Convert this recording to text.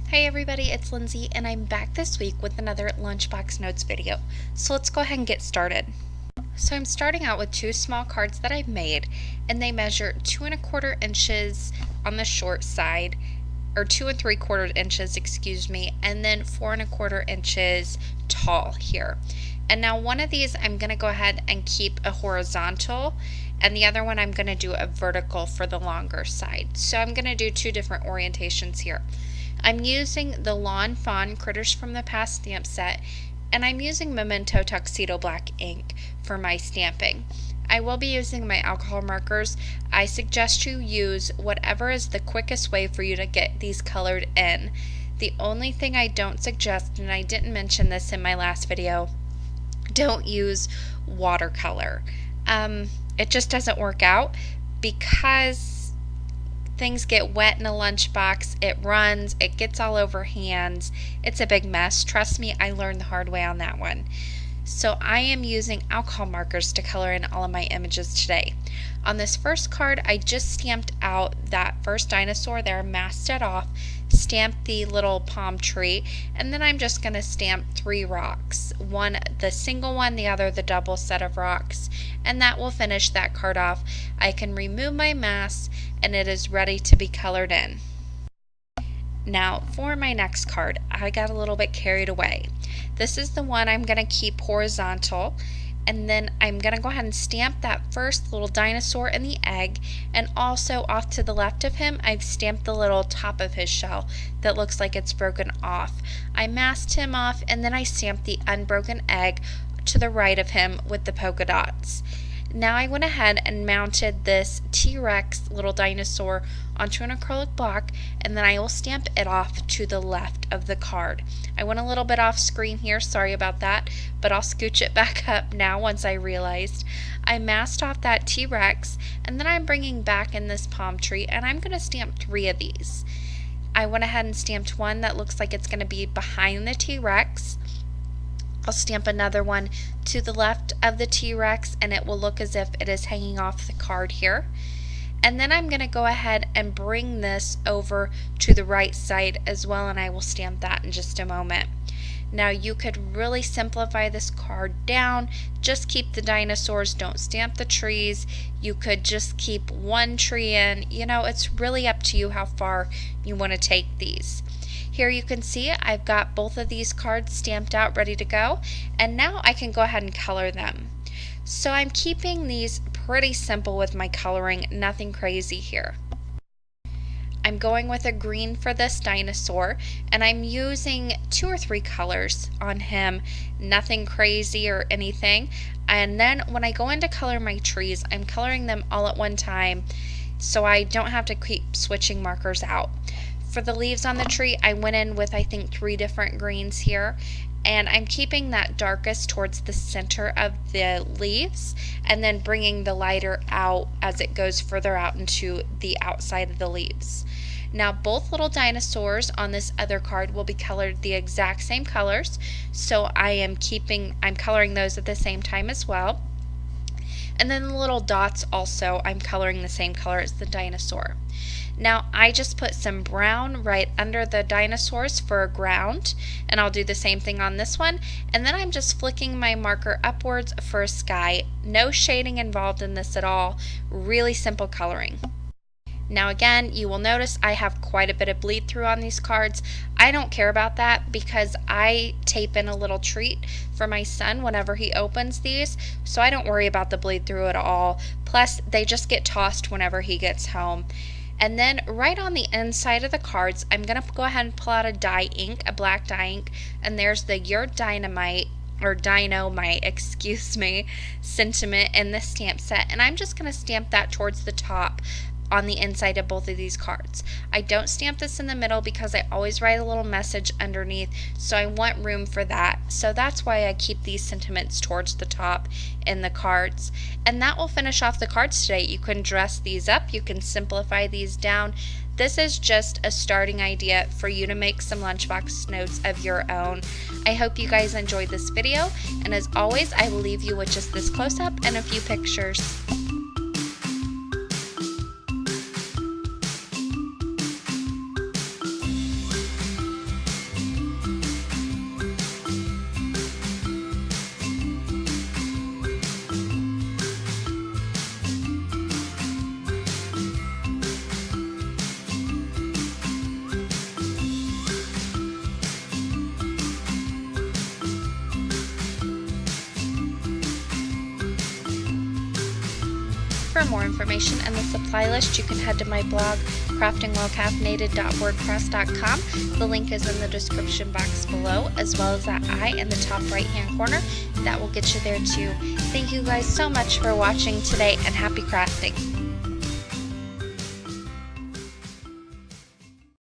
Hey everybody, it's Lindsay and I'm back this week with another Lunchbox Notes video. So let's go ahead and get started. So I'm starting out with two small cards that I've made, and they measure 2¼ inches on the short side, or 2¾ inches, excuse me, and then 4¼ inches tall here. And now one of these I'm going to go ahead and keep a horizontal, and the other one I'm going to do a vertical for the longer side. So I'm going to do two different orientations here. I'm using the Lawn Fawn Critters from the Past stamp set, and I'm using Memento Tuxedo Black ink for my stamping. I will be using my alcohol markers. I suggest you use whatever is the quickest way for you to get these colored in. The only thing I don't suggest, and I didn't mention this in my last video, don't use watercolor. It just doesn't work out because things get wet in a lunchbox, it runs, it gets all over hands. It's a big mess. Trust me, I learned the hard way on that one. So I am using alcohol markers to color in all of my images today. On this first card, I just stamped out that first dinosaur there, masked it off, stamped the little palm tree, and then I'm just going to stamp 3 rocks. One the single one, the other the double set of rocks, and that will finish that card off. I can remove my mask and it is ready to be colored in. Now for my next card, I got a little bit carried away. This is the one I'm going to keep horizontal, and then I'm going to go ahead and stamp that first little dinosaur in the egg, and also off to the left of him I've stamped the little top of his shell that looks like it's broken off. I masked him off, and then I stamped the unbroken egg to the right of him with the polka dots. Now I went ahead and mounted this T-Rex little dinosaur onto an acrylic block, and then I will stamp it off to the left of the card. I went a little bit off screen here, sorry about that, but I'll scooch it back up now once I realized. I masked off that T-Rex, and then I'm bringing back in this palm tree, and I'm going to stamp 3 of these. I went ahead and stamped one that looks like it's going to be behind the T-Rex. I'll stamp another one to the left of the T-Rex, and it will look as if it is hanging off the card here. And then I'm going to go ahead and bring this over to the right side as well, and I will stamp that in just a moment. Now you could really simplify this card down. Just keep the dinosaurs, don't stamp the trees. You could just keep one tree in. You know, it's really up to you how far you want to take these. Here you can see I've got both of these cards stamped out, ready to go, and now I can go ahead and color them. So I'm keeping these pretty simple with my coloring, nothing crazy here. I'm going with a green for this dinosaur, and I'm using 2 or 3 colors on him, nothing crazy or anything. And then when I go in to color my trees, I'm coloring them all at one time so I don't have to keep switching markers out. For the leaves on the tree, I went in with I think 3 different greens here, and I'm keeping that darkest towards the center of the leaves and then bringing the lighter out as it goes further out into the outside of the leaves. Now both little dinosaurs on this other card will be colored the exact same colors, so I'm coloring those at the same time as well. And then the little dots also, I'm coloring the same color as the dinosaur. Now I just put some brown right under the dinosaurs for a ground, and I'll do the same thing on this one. And then I'm just flicking my marker upwards for a sky. No shading involved in this at all. Really simple coloring. Now again, you will notice I have quite a bit of bleed through on these cards. I don't care about that because I tape in a little treat for my son whenever he opens these, so I don't worry about the bleed through at all. Plus, they just get tossed whenever he gets home. And then right on the inside of the cards, I'm going to go ahead and pull out a dye ink, a black dye ink, and there's the Your Dynamite, or Dynamite, excuse me, sentiment in the stamp set, and I'm just going to stamp that towards the top on the inside of both of these cards. I don't stamp this in the middle because I always write a little message underneath, so I want room for that. So that's why I keep these sentiments towards the top in the cards. And that will finish off the cards today. You can dress these up, you can simplify these down. This is just a starting idea for you to make some lunchbox notes of your own. I hope you guys enjoyed this video, and as always, I will leave you with just this close-up and a few pictures. for more information and the supply list, you can head to my blog, craftingwellcaffeinated.wordpress.com. The link is in the description box below, as well as that I in the top right hand corner. That will get you there too. Thank you guys so much for watching today, and happy crafting!